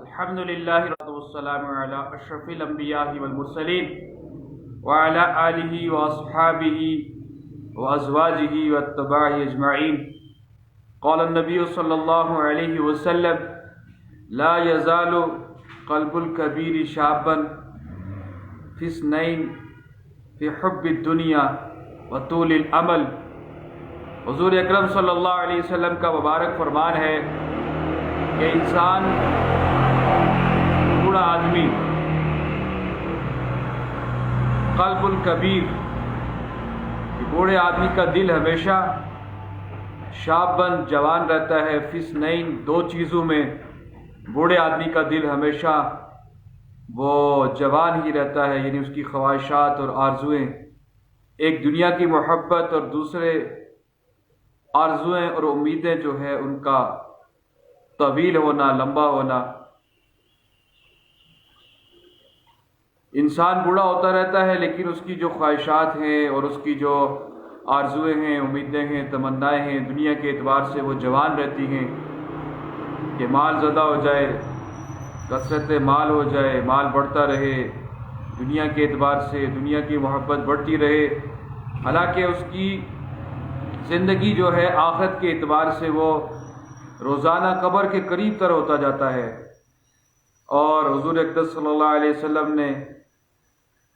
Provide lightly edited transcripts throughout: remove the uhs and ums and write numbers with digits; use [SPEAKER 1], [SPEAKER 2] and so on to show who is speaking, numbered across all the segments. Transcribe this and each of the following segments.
[SPEAKER 1] الحمد للہ والسلام علی اشرف الانبیاء والمرسلین وعلی آلہ واصحابہ وازواجہ واتباعہ اجمعین. قال النبی صلی اللہ علیہ وسلم لا یزال قلب الکبیر شابا فی اثنین فی حب الدنیا وطول العمل. حضور اکرم صلی اللہ علیہ وسلم کا مبارک فرمان ہے کہ انسان بوڑھا آدمی قلب الکبیر، بوڑھے آدمی کا دل ہمیشہ شابن جوان رہتا ہے. فی اثنین، دو چیزوں میں بوڑھے آدمی کا دل ہمیشہ وہ جوان ہی رہتا ہے، یعنی اس کی خواہشات اور آرزوئیں، ایک دنیا کی محبت اور دوسرے آرزوئیں اور امیدیں جو ہے ان کا طویل ہونا، لمبا ہونا. انسان بوڑھا ہوتا رہتا ہے لیکن اس کی جو خواہشات ہیں اور اس کی جو آرزوئیں ہیں، امیدیں ہیں، تمنائیں ہیں، دنیا کے اعتبار سے وہ جوان رہتی ہیں کہ مال زیادہ ہو جائے، کثرت مال ہو جائے، مال بڑھتا رہے، دنیا کے اعتبار سے دنیا کی محبت بڑھتی رہے. حالانکہ اس کی زندگی جو ہے آخرت کے اعتبار سے وہ روزانہ قبر کے قریب تر ہوتا جاتا ہے. اور حضور اقدس صلی اللہ علیہ وسلم نے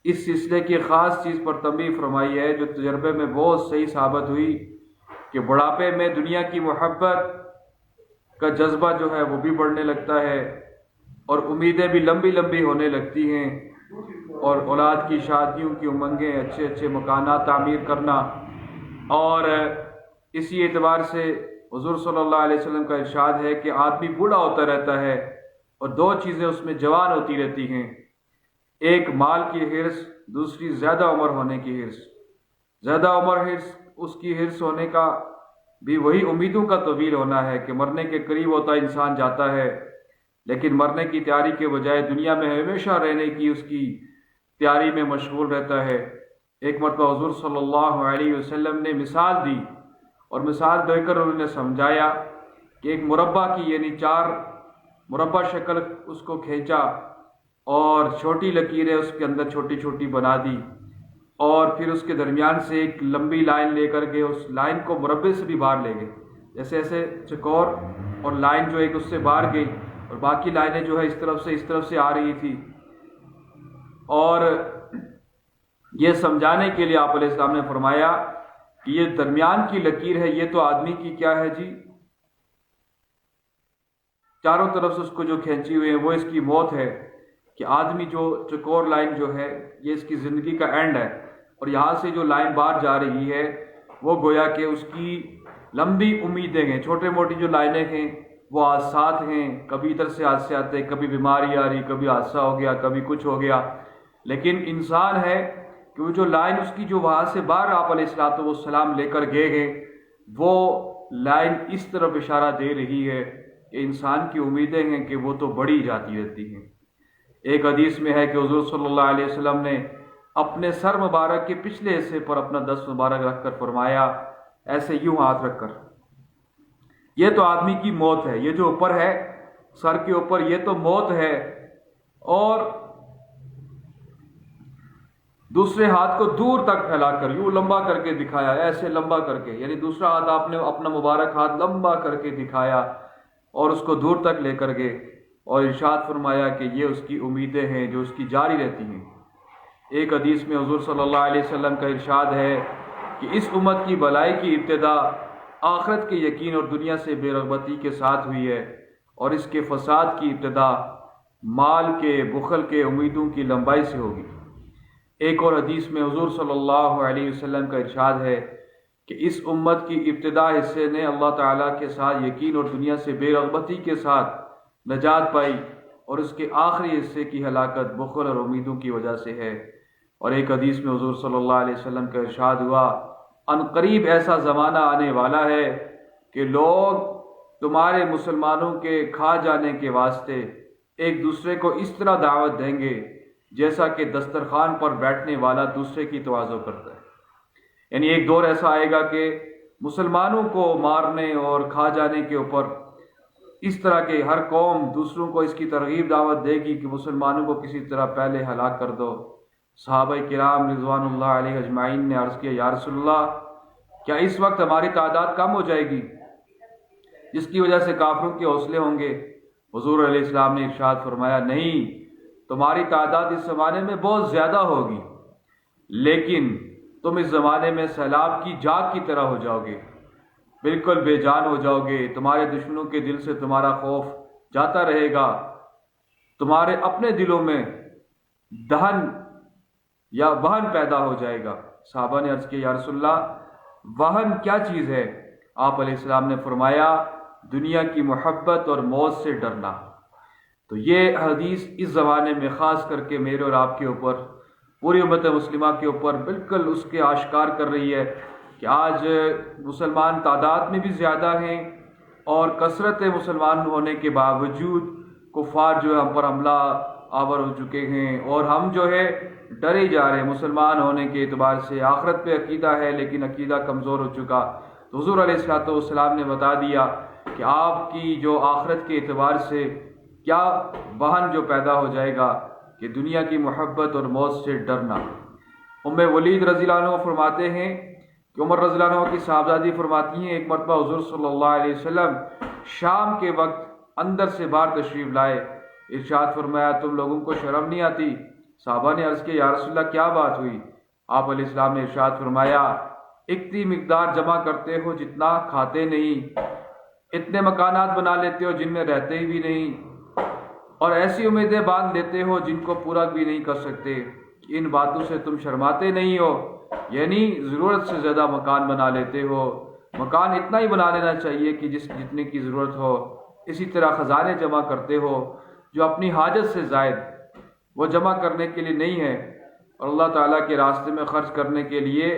[SPEAKER 1] اس سلسلے کی خاص چیز پر تنبیہ فرمائی ہے جو تجربے میں بہت صحیح ثابت ہوئی کہ بڑھاپے میں دنیا کی محبت کا جذبہ جو ہے وہ بھی بڑھنے لگتا ہے اور امیدیں بھی لمبی لمبی ہونے لگتی ہیں، اور اولاد کی شادیوں کی امنگیں، اچھے اچھے مکانات تعمیر کرنا. اور اسی اعتبار سے حضور صلی اللہ علیہ وسلم کا ارشاد ہے کہ آدمی بوڑھا ہوتا رہتا ہے اور دو چیزیں اس میں جوان ہوتی رہتی ہیں، ایک مال کی حرص، دوسری زیادہ عمر ہونے کی حرص. زیادہ عمر حرص، اس کی حرص ہونے کا بھی وہی امیدوں کا طویل ہونا ہے کہ مرنے کے قریب ہوتا انسان جاتا ہے لیکن مرنے کی تیاری کے بجائے دنیا میں ہمیشہ رہنے کی اس کی تیاری میں مشغول رہتا ہے. ایک مرتبہ حضور صلی اللہ علیہ وسلم نے مثال دی اور مثال دے کر انہوں نے سمجھایا کہ ایک مربع کی، یعنی 4 مربع شکل اس کو کھینچا اور چھوٹی لکیریں اس کے اندر چھوٹی چھوٹی بنا دی اور پھر اس کے درمیان سے ایک لمبی لائن لے کر کے اس لائن کو مربع سے بھی باہر لے گئے. جیسے ایسے چکور اور لائن جو ایک اس سے باہر گئی اور باقی لائنیں جو ہے اس طرف سے آ رہی تھی. اور یہ سمجھانے کے لیے آپ علیہ السلام نے فرمایا کہ یہ درمیان کی لکیر ہے، یہ تو آدمی کی کیا ہے جی، چاروں طرف سے اس کو جو کھینچی ہوئی ہے وہ اس کی موت ہے. کہ آدمی جو چکور لائن جو ہے یہ اس کی زندگی کا اینڈ ہے، اور یہاں سے جو لائن باہر جا رہی ہے وہ گویا کہ اس کی لمبی امیدیں ہیں. چھوٹے موٹی جو لائنیں ہیں وہ حادثات ہیں، کبھی ادھر سے حادثے آتے، کبھی بیماری آ رہی، کبھی حادثہ ہو گیا، کبھی کچھ ہو گیا. لیکن انسان ہے کہ وہ جو لائن اس کی جو وہاں سے باہر آپ علیہ الصلوۃ والسلام لے کر گئے ہیں وہ لائن اس طرف اشارہ دے رہی ہے کہ انسان کی امیدیں ہیں کہ وہ تو بڑھی جاتی رہتی ہیں. ایک حدیث میں ہے کہ حضور صلی اللہ علیہ وسلم نے اپنے سر مبارک کے پچھلے حصے پر اپنا دست مبارک رکھ کر فرمایا، ایسے یوں ہاتھ رکھ کر، یہ تو آدمی کی موت ہے، یہ جو اوپر ہے سر کے اوپر یہ تو موت ہے. اور دوسرے ہاتھ کو دور تک پھیلا کر یوں لمبا کر کے دکھایا، ایسے لمبا کر کے، یعنی دوسرا ہاتھ آپ نے اپنا مبارک ہاتھ لمبا کر کے دکھایا اور اس کو دور تک لے کر گئے اور ارشاد فرمایا کہ یہ اس کی امیدیں ہیں جو اس کی جاری رہتی ہیں. ایک حدیث میں حضور صلی اللہ علیہ وسلم کا ارشاد ہے کہ اس امت کی بھلائی کی ابتدا آخرت کے یقین اور دنیا سے بے رغبتی کے ساتھ ہوئی ہے، اور اس کے فساد کی ابتدا مال کے، بخل کے، امیدوں کی لمبائی سے ہوگی. ایک اور حدیث میں حضور صلی اللہ علیہ وسلم کا ارشاد ہے کہ اس امت کی ابتدا حصے نے اللہ تعالیٰ کے ساتھ یقین اور دنیا سے بے رغبتی کے ساتھ نجات پائی، اور اس کے آخری حصے کی ہلاکت بخل اور امیدوں کی وجہ سے ہے. اور ایک حدیث میں حضور صلی اللہ علیہ وسلم کا ارشاد ہوا، ان قریب ایسا زمانہ آنے والا ہے کہ لوگ تمہارے مسلمانوں کے کھا جانے کے واسطے ایک دوسرے کو اس طرح دعوت دیں گے جیسا کہ دسترخوان پر بیٹھنے والا دوسرے کی تواضع کرتا ہے. یعنی ایک دور ایسا آئے گا کہ مسلمانوں کو مارنے اور کھا جانے کے اوپر اس طرح کے ہر قوم دوسروں کو اس کی ترغیب دعوت دے گی کہ مسلمانوں کو کسی طرح پہلے ہلاک کر دو۔ صحابہ کرام رضوان اللہ علیہ اجمعین نے عرض کیا یا رسول اللہ کیا اس وقت ہماری تعداد کم ہو جائے گی جس کی وجہ سے کافروں کے حوصلے ہوں گے؟ حضور علیہ السلام نے ارشاد فرمایا نہیں، تمہاری تعداد اس زمانے میں بہت زیادہ ہوگی، لیکن تم اس زمانے میں سیلاب کی جاگ کی طرح ہو جاؤ گے، بالکل بے جان ہو جاؤ گے، تمہارے دشمنوں کے دل سے تمہارا خوف جاتا رہے گا، تمہارے اپنے دلوں میں دہن یا وہن پیدا ہو جائے گا۔ صحابہ نے عرض کیا یا رسول اللہ وہن کیا چیز ہے؟ آپ علیہ السلام نے فرمایا دنیا کی محبت اور موت سے ڈرنا۔ تو یہ حدیث اس زمانے میں خاص کر کے میرے اور آپ کے اوپر، پوری امت مسلمہ کے اوپر بالکل اس کے آشکار کر رہی ہے کہ آج مسلمان تعداد میں بھی زیادہ ہیں اور کثرت مسلمان ہونے کے باوجود کفار جو ہے ہم پر حملہ آور ہو چکے ہیں، اور ہم جو ہے ڈرے جا رہے ہیں مسلمان ہونے کے اعتبار سے۔ آخرت پہ عقیدہ ہے لیکن عقیدہ کمزور ہو چکا۔ تو حضور علیہ السلام نے بتا دیا کہ آپ کی جو آخرت کے اعتبار سے کیا وہن جو پیدا ہو جائے گا کہ دنیا کی محبت اور موت سے ڈرنا۔ ام ولید رضی اللہ عنہ فرماتے ہیں کہ عمر رضی اللہ عنہ کی صاحبزادی فرماتی ہیں ایک مرتبہ حضور صلی اللہ علیہ وسلم شام کے وقت اندر سے باہر تشریف لائے، ارشاد فرمایا تم لوگوں کو شرم نہیں آتی؟ صحابہ نے عرض کیا یا رسول اللہ کیا بات ہوئی؟ آپ علیہ السلام نے ارشاد فرمایا اتنی مقدار جمع کرتے ہو جتنا کھاتے نہیں، اتنے مکانات بنا لیتے ہو جن میں رہتے ہی بھی نہیں، اور ایسی امیدیں باندھ لیتے ہو جن کو پورا بھی نہیں کر سکتے، ان باتوں سے تم شرماتے نہیں ہو؟ یعنی ضرورت سے زیادہ مکان بنا لیتے ہو، مکان اتنا ہی بنا لینا چاہیے کہ جتنے کی ضرورت ہو۔ اسی طرح خزانے جمع کرتے ہو جو اپنی حاجت سے زائد وہ جمع کرنے کے لیے نہیں ہے، اور اللہ تعالیٰ کے راستے میں خرچ کرنے کے لیے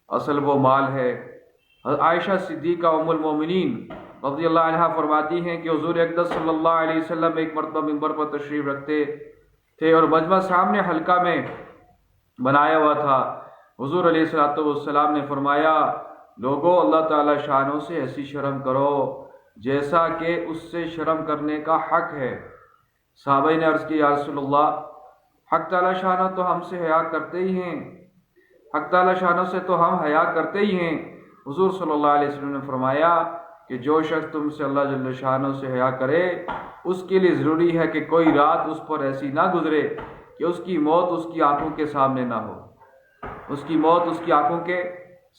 [SPEAKER 1] اصل وہ مال ہے۔ عائشہ صدیقہ ام المومنین رضی اللہ عنہ فرماتی ہیں کہ حضور اقدس صلی اللہ علیہ وسلم ایک مرتبہ منبر پر تشریف رکھتے تھے اور مجمع سامنے حلقہ میں بنایا ہوا تھا۔ حضور علیہ السلام نے فرمایا لوگو اللہ تعالیٰ شانوں سے ایسی شرم کرو جیسا کہ اس سے شرم کرنے کا حق ہے۔ صحابہ نے عرض کی یا رسول اللہ حق تعالیٰ شانوں تو ہم سے حیا کرتے ہی ہیں، حق تعالیٰ شانوں سے تو ہم حیا کرتے ہی ہیں۔ حضور صلی اللہ علیہ وسلم نے فرمایا کہ جو شخص تم سے اللہ جل شانوں سے حیا کرے اس کے لیے ضروری ہے کہ کوئی رات اس پر ایسی نہ گزرے کہ اس کی موت اس کی آنکھوں کے سامنے نہ ہو، اس کی موت اس کی آنکھوں کے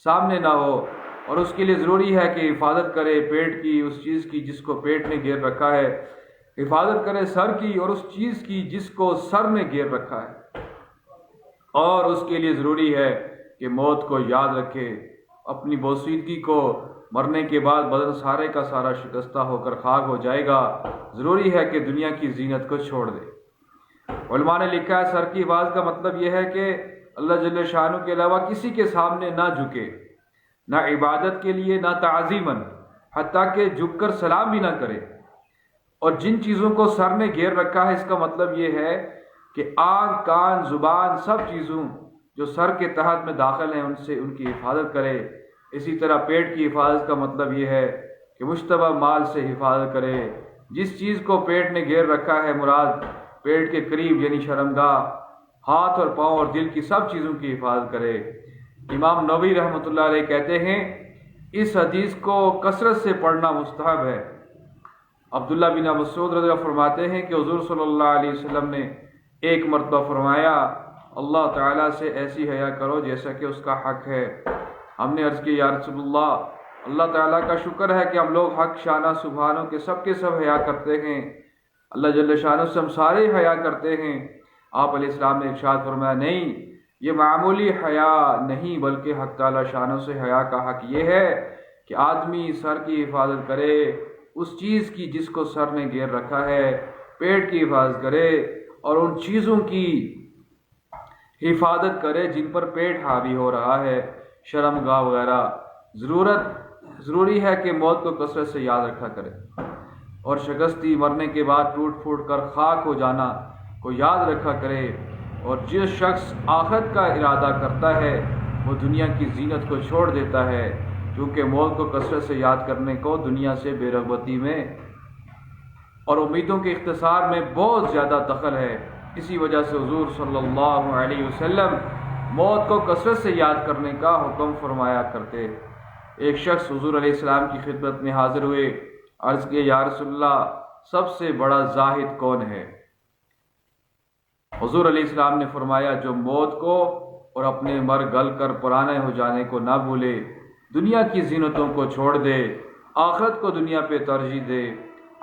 [SPEAKER 1] سامنے نہ ہو، اور اس کے لیے ضروری ہے کہ حفاظت کرے پیٹ کی، اس چیز کی جس کو پیٹ نے گھیر رکھا ہے، حفاظت کرے سر کی اور اس چیز کی جس کو سر نے گھیر رکھا ہے، اور اس کے لیے ضروری ہے کہ موت کو یاد رکھے، اپنی بوسیدگی کو، مرنے کے بعد بدن سارے کا سارا شکستہ ہو کر خاک ہو جائے گا، ضروری ہے کہ دنیا کی زینت کو چھوڑ دے۔ علماء نے لکھا ہے سر کی حفاظت کا مطلب یہ ہے کہ اللہ جل شانہ کے علاوہ کسی کے سامنے نہ جھکے، نہ عبادت کے لیے نہ تعظیماً، حتیٰ کہ جھک کر سلام بھی نہ کرے۔ اور جن چیزوں کو سر نے گھیر رکھا ہے اس کا مطلب یہ ہے کہ آنکھ کان زبان سب چیزوں جو سر کے تحت میں داخل ہیں ان کی حفاظت کرے۔ اسی طرح پیٹ کی حفاظت کا مطلب یہ ہے کہ مشتبہ مال سے حفاظت کرے، جس چیز کو پیٹ نے گھیر رکھا ہے مراد پیٹ کے قریب یعنی شرمگاہ، ہاتھ اور پاؤں اور دل کی سب چیزوں کی حفاظت کرے۔ امام نووی رحمۃ اللہ علیہ کہتے ہیں اس حدیث کو کثرت سے پڑھنا مستحب ہے۔ عبداللہ بن مسعود رضی اللہ فرماتے ہیں کہ حضور صلی اللہ علیہ وسلم نے ایک مرتبہ فرمایا اللہ تعالیٰ سے ایسی حیا کرو جیسا کہ اس کا حق ہے۔ ہم نے عرض کی یا رسول اللہ تعالیٰ کا شکر ہے کہ ہم لوگ حق شانہ سبحانوں کے سب حیا کرتے ہیں، اللہ جل شانہ سے ہم سارے حیا کرتے ہیں۔ آپ علیہ السلام نے ارشاد فرمایا نہیں، یہ معمولی حیا نہیں بلکہ حق تعالیٰ شانوں سے حیا کا حق یہ ہے کہ آدمی سر کی حفاظت کرے، اس چیز کی جس کو سر نے گھیر رکھا ہے، پیٹ کی حفاظت کرے اور ان چیزوں کی حفاظت کرے جن پر پیٹ حاوی ہو رہا ہے، شرمگاہ وغیرہ۔ ضروری ہے کہ موت کو کثرت سے یاد رکھا کرے، اور شکستی مرنے کے بعد ٹوٹ پھوٹ کر خاک ہو جانا کو یاد رکھا کرے۔ اور جس شخص آخرت کا ارادہ کرتا ہے وہ دنیا کی زینت کو چھوڑ دیتا ہے، کیونکہ موت کو کثرت سے یاد کرنے کو دنیا سے بے رغبتی میں اور امیدوں کے اختصار میں بہت زیادہ دخل ہے۔ اسی وجہ سے حضور صلی اللہ علیہ وسلم موت کو کثرت سے یاد کرنے کا حکم فرمایا کرتے۔ ایک شخص حضور علیہ السلام کی خدمت میں حاضر ہوئے، عرض کیا یا رسول اللہ سب سے بڑا زاہد کون ہے؟ حضور علیہ السلام نے فرمایا جو موت کو اور اپنے مر گل کر پرانے ہو جانے کو نہ بھولے، دنیا کی زینتوں کو چھوڑ دے، آخرت کو دنیا پہ ترجیح دے،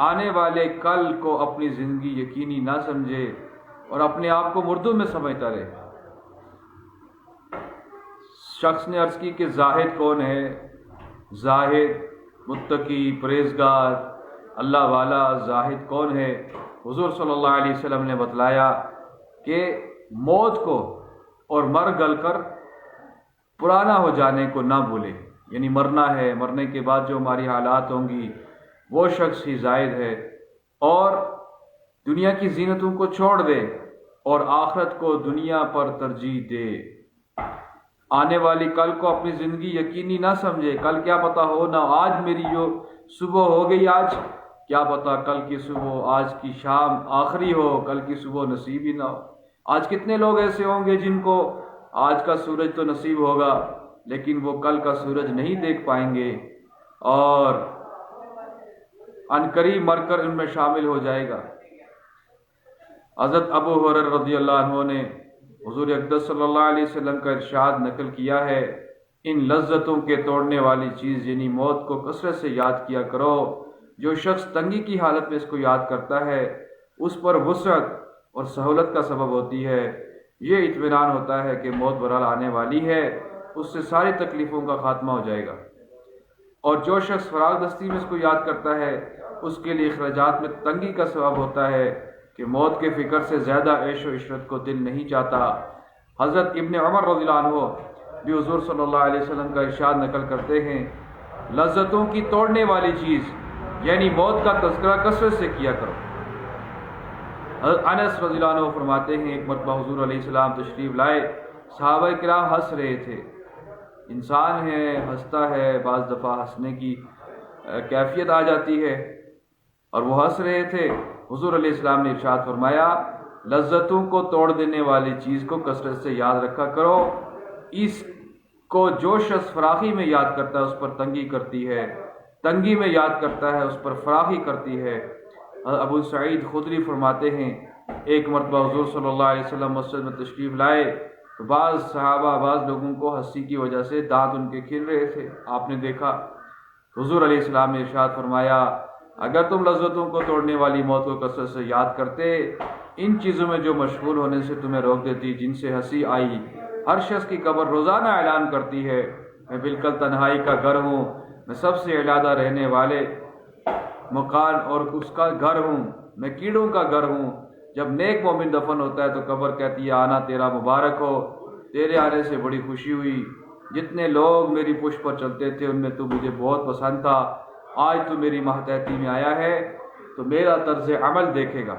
[SPEAKER 1] آنے والے کل کو اپنی زندگی یقینی نہ سمجھے اور اپنے آپ کو مردوں میں سمجھتا رہے۔ شخص نے عرض کی کہ زاہد کون ہے؟ زاہد، متقی، پرہیزگار، اللہ والا زاہد کون ہے؟ حضور صلی اللہ علیہ وسلم نے بتلایا کہ موت کو اور مر گل کر پرانا ہو جانے کو نہ بھولے، یعنی مرنا ہے، مرنے کے بعد جو ہماری حالات ہوں گی وہ شخص ہی زاہد ہے، اور دنیا کی زینتوں کو چھوڑ دے اور آخرت کو دنیا پر ترجیح دے، آنے والی کل کو اپنی زندگی یقینی نہ سمجھے، کل کیا پتہ ہو نہ، آج میری جو صبح ہو گئی آج، کیا پتہ کل کی صبح، آج کی شام آخری ہو، کل کی صبح نصیب ہی نہ ہو۔ آج کتنے لوگ ایسے ہوں گے جن کو آج کا سورج تو نصیب ہوگا لیکن وہ کل کا سورج نہیں دیکھ پائیں گے، اور عنقریب مر کر ان میں شامل ہو جائے گا۔ حضرت ابو ہریرہ رضی اللہ عنہ نے حضور اقدس صلی اللہ علیہ وسلم کا ارشاد نقل کیا ہے، ان لذتوں کے توڑنے والی چیز یعنی موت کو کثرت سے یاد کیا کرو، جو شخص تنگی کی حالت میں اس کو یاد کرتا ہے اس پر وسعت اور سہولت کا سبب ہوتی ہے، یہ اطمینان ہوتا ہے کہ موت برحال آنے والی ہے، اس سے ساری تکلیفوں کا خاتمہ ہو جائے گا۔ اور جو شخص فراغ دستی میں اس کو یاد کرتا ہے اس کے لیے اخراجات میں تنگی کا سبب ہوتا ہے کہ موت کے فکر سے زیادہ عیش و عشرت کو دل نہیں چاہتا۔ حضرت ابن عمر رضی اللہ عنہ بھی حضور صلی اللہ علیہ وسلم کا ارشاد نقل کرتے ہیں، لذتوں کی توڑنے والی چیز یعنی موت کا تذکرہ کثرت سے کیا کرو۔ حضرت انس رضی اللہ عنہ فرماتے ہیں ایک مرتبہ حضور علیہ السلام تشریف لائے، صحابہ کرام ہنس رہے تھے، انسان ہے ہنستا ہے، بعض دفعہ ہنسنے کی کیفیت آ جاتی ہے، اور وہ ہنس رہے تھے۔ حضور علیہ السلام نے ارشاد فرمایا لذتوں کو توڑ دینے والی چیز کو کثرت سے یاد رکھا کرو، اس کو جو شخص فراخی میں یاد کرتا ہے اس پر تنگی کرتی ہے، تنگی میں یاد کرتا ہے اس پر فراخی کرتی ہے۔ ابو سعید خدری فرماتے ہیں ایک مرتبہ حضور صلی اللہ علیہ وسلم مسجد میں تشریف لائے تو بعض صحابہ بعض لوگوں کو ہنسی کی وجہ سے دانت ان کے کھل رہے تھے، آپ نے دیکھا، حضور علیہ السلام نے ارشاد فرمایا اگر تم لذتوں کو توڑنے والی موت کو کثرت سے یاد کرتے، ان چیزوں میں جو مشغول ہونے سے تمہیں روک دیتی جن سے ہنسی آئی، ہر شخص کی قبر روزانہ اعلان کرتی ہے میں بالکل تنہائی کا گھر ہوں، میں سب سے علیحدہ رہنے والے مکان اور اس کا گھر ہوں، میں کیڑوں کا گھر ہوں۔ جب نیک مومن دفن ہوتا ہے تو قبر کہتی ہے آنا تیرا مبارک ہو، تیرے آنے سے بڑی خوشی ہوئی، جتنے لوگ میری پشت پر چلتے تھے ان میں تو مجھے بہت پسند تھا، آج تو میری ماتحتی میں آیا ہے تو میرا طرز عمل دیکھے گا۔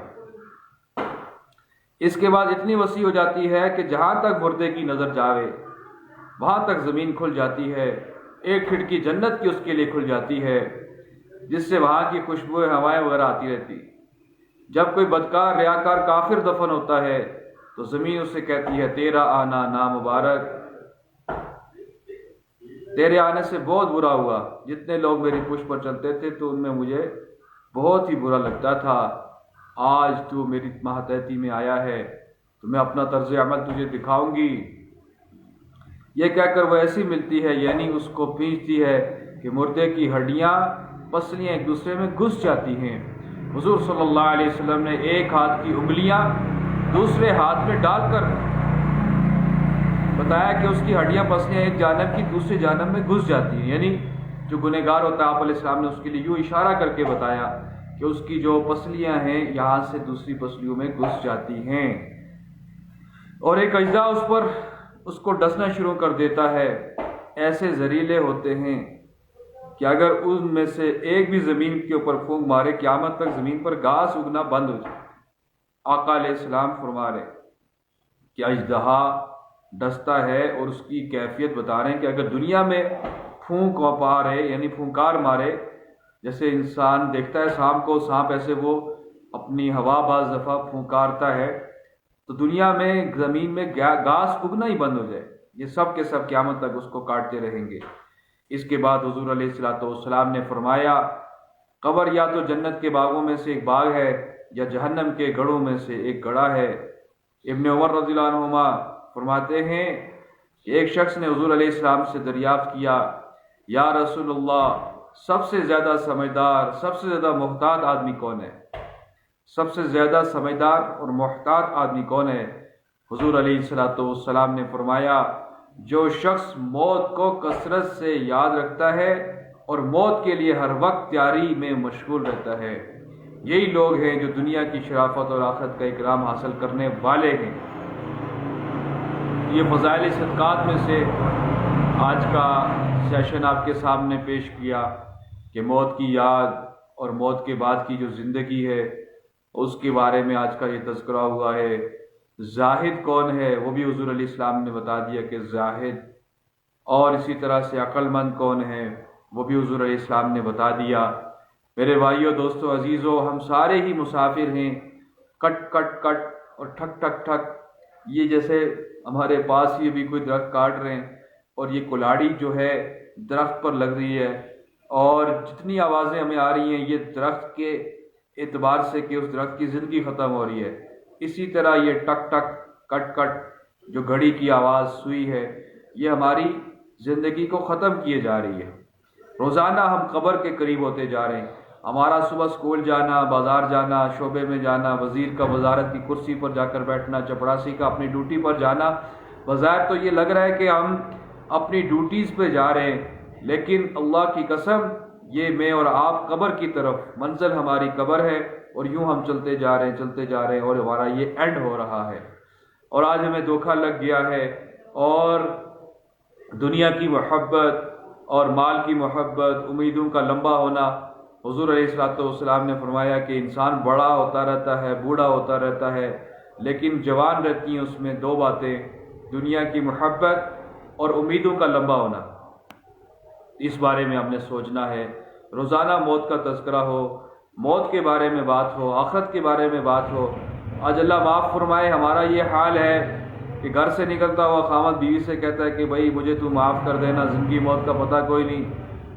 [SPEAKER 1] اس کے بعد اتنی وسیع ہو جاتی ہے کہ جہاں تک مردے کی نظر جاوے وہاں تک زمین کھل جاتی ہے، ایک کھڑکی جنت کی اس کے لیے کھل جاتی ہے جس سے وہاں کی خوشبوئیں ہوائیں وغیرہ آتی رہتی۔ جب کوئی بدکار ریاکار کافر دفن ہوتا ہے تو زمین اسے کہتی ہے تیرا آنا نامبارک، تیرے آنے سے بہت برا ہوا، جتنے لوگ میری پشت پر چلتے تھے تو ان میں مجھے بہت ہی برا لگتا تھا، آج تو میری ماتحتی میں آیا ہے تو میں اپنا طرز عمل تجھے دکھاؤں گی۔ یہ کہہ کر وہ ایسی ملتی ہے یعنی اس کو کھینچتی ہے کہ مردے کی ہڈیاں پسلیاں ایک دوسرے میں گھس جاتی ہیں۔ حضور صلی اللہ علیہ وسلم نے ایک ہاتھ کی انگلیاں دوسرے ہاتھ میں ڈال کر بتایا کہ اس کی ہڈیاں پسلیاں ایک جانب کی دوسری جانب میں گھس جاتی ہیں، یعنی جو گنہگار ہوتا ہے آپ علیہ السلام نے اس کے لیے یوں اشارہ کر کے بتایا کہ اس کی جو پسلیاں ہیں یہاں سے دوسری پسلیوں میں گھس جاتی ہیں، اور ایک اجزاء اس پر اس کو ڈسنا شروع کر دیتا ہے، ایسے زہریلے ہوتے ہیں کہ اگر ان میں سے ایک بھی زمین کے اوپر پھونک مارے قیامت تک زمین پر گھاس اگنا بند ہو جائے۔ آقا علیہ السلام فرما رہے کہ اژدہا ڈستا ہے اور اس کی کیفیت بتا رہے ہیں کہ اگر دنیا میں پھونک مارے یعنی پھونکار مارے، جیسے انسان دیکھتا ہے سانپ کو، سانپ ایسے وہ اپنی ہوا بعض دفعہ پھونکارتا ہے تو دنیا میں زمین میں گھاس اگنا ہی بند ہو جائے، یہ سب کے سب قیامت تک اس کو کاٹتے رہیں گے۔ اس کے بعد حضور علیہ الصلوۃ نے فرمایا قبر یا تو جنت کے باغوں میں سے ایک باغ ہے یا جہنم کے گڑھوں میں سے ایک گڑھا ہے۔ ابن عمر رضی اللہ عنہما فرماتے ہیں کہ ایک شخص نے حضور علیہ السلام سے دریافت کیا، یا رسول اللہ، سب سے زیادہ سمجھدار، سب سے زیادہ محتاط آدمی کون ہے؟ سب سے زیادہ سمجھدار اور محتاط آدمی کون ہے؟ حضور علیہ السلام نے فرمایا جو شخص موت کو کثرت سے یاد رکھتا ہے اور موت کے لیے ہر وقت تیاری میں مشغول رہتا ہے، یہی لوگ ہیں جو دنیا کی شرافت اور آخرت کا اکرام حاصل کرنے والے ہیں۔ یہ فضائل صدقات میں سے آج کا سیشن آپ کے سامنے پیش کیا کہ موت کی یاد اور موت کے بعد کی جو زندگی ہے اس کے بارے میں آج کا یہ تذکرہ ہوا ہے۔ زاہد کون ہے وہ بھی حضور علیہ السلام نے بتا دیا کہ زاہد، اور اسی طرح سے عقل مند کون ہے وہ بھی حضور علیہ السلام نے بتا دیا۔ میرے بھائیوں، دوستو، عزیزو، ہم سارے ہی مسافر ہیں، کٹ کٹ کٹ اور ٹھک ٹھک ٹھک، یہ جیسے ہمارے پاس ہی ابھی کوئی درخت کاٹ رہے ہیں اور یہ کلاڑی جو ہے درخت پر لگ رہی ہے، اور جتنی آوازیں ہمیں آ رہی ہیں یہ درخت کے اعتبار سے کہ اس درخت کی زندگی ختم ہو رہی ہے۔ اسی طرح یہ ٹک ٹک کٹ کٹ جو گھڑی کی آواز سوئی ہے یہ ہماری زندگی کو ختم کیے جا رہی ہے۔ روزانہ ہم قبر کے قریب ہوتے جا رہے ہیں۔ ہمارا صبح اسکول جانا، بازار جانا، شعبے میں جانا، وزیر کا وزارت کی کرسی پر جا کر بیٹھنا، چپڑاسی کا اپنی ڈیوٹی پر جانا، بظاہر تو یہ لگ رہا ہے کہ ہم اپنی ڈیوٹیز پہ جا رہے ہیں، لیکن اللہ کی قسم یہ میں اور آپ قبر کی طرف، منزل ہماری قبر ہے، اور یوں ہم چلتے جا رہے ہیں اور ہمارا یہ اینڈ ہو رہا ہے۔ اور آج ہمیں دھوکہ لگ گیا ہے، اور دنیا کی محبت اور مال کی محبت، امیدوں کا لمبا ہونا۔ حضور علیہ السلام نے فرمایا کہ انسان بڑا ہوتا رہتا ہے، بوڑھا ہوتا رہتا ہے، لیکن جوان رہتی ہیں اس میں دو باتیں، دنیا کی محبت اور امیدوں کا لمبا ہونا۔ اس بارے میں ہم نے سوچنا ہے، روزانہ موت کا تذکرہ ہو، موت کے بارے میں بات ہو، آخرت کے بارے میں بات ہو۔ آج اللہ معاف فرمائے ہمارا یہ حال ہے کہ گھر سے نکلتا ہوا خاوند بیوی سے کہتا ہے کہ بھائی مجھے تو معاف کر دینا، زندگی موت کا پتہ کوئی نہیں،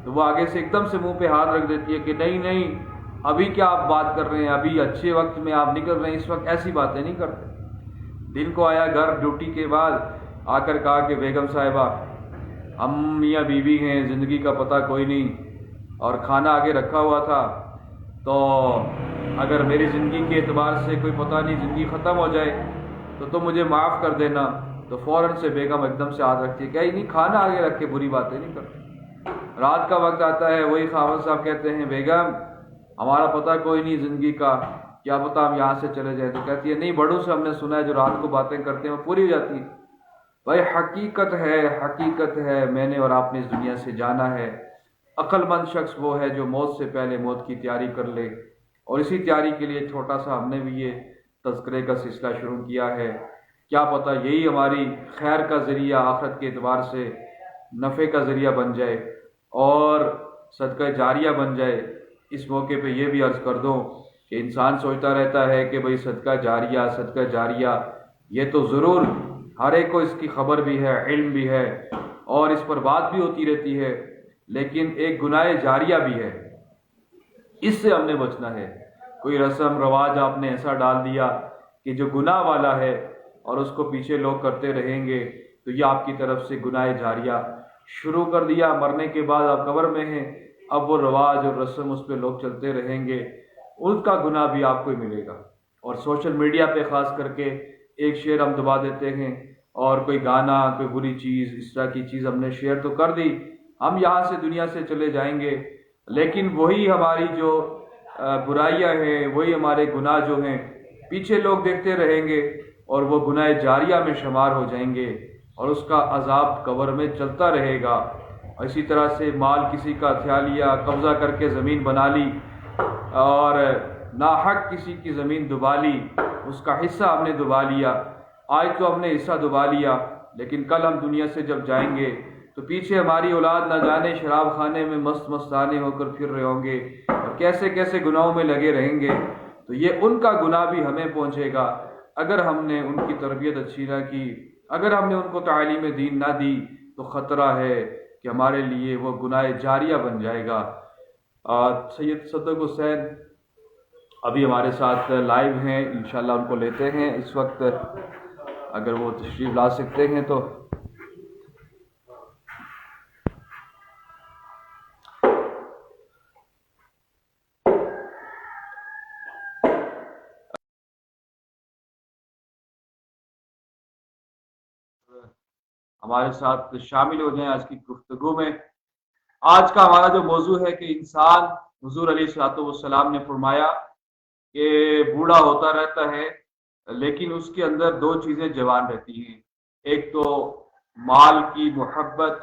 [SPEAKER 1] تو وہ آگے سے ایک دم سے منہ پہ ہاتھ رکھ دیتی ہے کہ نہیں نہیں، ابھی کیا آپ بات کر رہے ہیں، ابھی اچھے وقت میں آپ نکل رہے ہیں، اس وقت ایسی باتیں نہیں کرتے۔ دن کو آیا گھر ڈیوٹی کے بعد، آ کر کہا کہ بیگم صاحبہ ہم میاں بیوی ہیں، زندگی کا پتہ کوئی نہیں، اور کھانا آگے رکھا ہوا تھا، تو اگر میری زندگی کے اعتبار سے کوئی پتہ نہیں زندگی ختم ہو جائے تو تم مجھے معاف کر دینا۔ تو فوراً سے بیگم ایک دم سے ہاتھ رکھتی ہے کہ نہیں، کھانا آگے رکھ کے بری باتیں نہیں کرتے۔ رات کا وقت آتا ہے، وہی خاوند صاحب کہتے ہیں بیگم ہمارا پتہ کوئی نہیں زندگی کا، کیا پتہ ہم یہاں سے چلے جائیں، تو کہتی ہے نہیں، بڑوں سے ہم نے سنا ہے جو رات کو باتیں کرتے ہیں وہ پوری ہو جاتی ہیں۔ بھائی حقیقت ہے، میں نے اور آپ نے اس دنیا سے جانا ہے۔ عقل مند شخص وہ ہے جو موت سے پہلے موت کی تیاری کر لے، اور اسی تیاری کے لیے چھوٹا سا ہم نے بھی یہ تذکرے کا سلسلہ شروع کیا ہے۔ کیا پتہ یہی ہماری خیر کا ذریعہ، آخرت کے اعتبار سے نفع کا ذریعہ بن جائے اور صدقہ جاریہ بن جائے۔ اس موقع پہ یہ بھی عرض کر دوں کہ انسان سوچتا رہتا ہے کہ بھئی صدقہ جاریہ، یہ تو ضرور ہر ایک کو اس کی خبر بھی ہے، علم بھی ہے، اور اس پر بات بھی ہوتی رہتی ہے، لیکن ایک گناہ جاریہ بھی ہے، اس سے ہم نے بچنا ہے۔ کوئی رسم رواج آپ نے ایسا ڈال دیا کہ جو گناہ والا ہے اور اس کو پیچھے لوگ کرتے رہیں گے، تو یہ آپ کی طرف سے گناہ جاریہ شروع کر دیا۔ مرنے کے بعد آپ قبر میں ہیں، اب وہ رواج اور رسم اس پہ لوگ چلتے رہیں گے، ان کا گناہ بھی آپ کو ہی ملے گا۔ اور سوشل میڈیا پہ خاص کر کے ایک شیئر ہم دبا دیتے ہیں، اور کوئی گانا، کوئی بری چیز، اس طرح کی چیز ہم نے شیئر تو کر دی، ہم یہاں سے دنیا سے چلے جائیں گے، لیکن وہی ہماری جو برائیاں ہیں، وہی ہمارے گناہ جو ہیں، پیچھے لوگ دیکھتے رہیں گے، اور وہ گناہ جاریہ میں شمار ہو جائیں گے، اور اس کا عذاب قبر میں چلتا رہے گا۔ اسی طرح سے مال کسی کا ہتھیا لیا، قبضہ کر کے زمین بنا لی، اور ناحق کسی کی زمین دبا لی، اس کا حصہ ہم نے دبا لیا۔ آج تو ہم نے حصہ دبا لیا، لیکن کل ہم دنیا سے جب جائیں گے تو پیچھے ہماری اولاد نہ جانے شراب خانے میں مستانے ہو کر پھر رہے ہوں گے، اور کیسے کیسے گناہوں میں لگے رہیں گے۔ تو یہ ان کا گناہ بھی ہمیں پہنچے گا اگر ہم نے ان کی تربیت اچھی نہ کی، اگر ہم نے ان کو تعلیم دین نہ دی تو خطرہ ہے کہ ہمارے لیے وہ گناہ جاریہ بن جائے گا۔ سید صدق حسین ابھی ہمارے ساتھ لائیو ہیں، انشاءاللہ ان کو لیتے ہیں اس وقت، اگر وہ تشریف لا سکتے ہیں تو۔ ہمارے ساتھ شامل ہو جائیں آج کی گفتگو میں۔ آج کا ہمارا جو موضوع ہے کہ انسان، حضور علیہ الصلوۃ والسلام نے فرمایا کہ بوڑھا ہوتا رہتا ہے لیکن اس کے اندر دو چیزیں جوان رہتی ہیں، ایک تو مال کی محبت،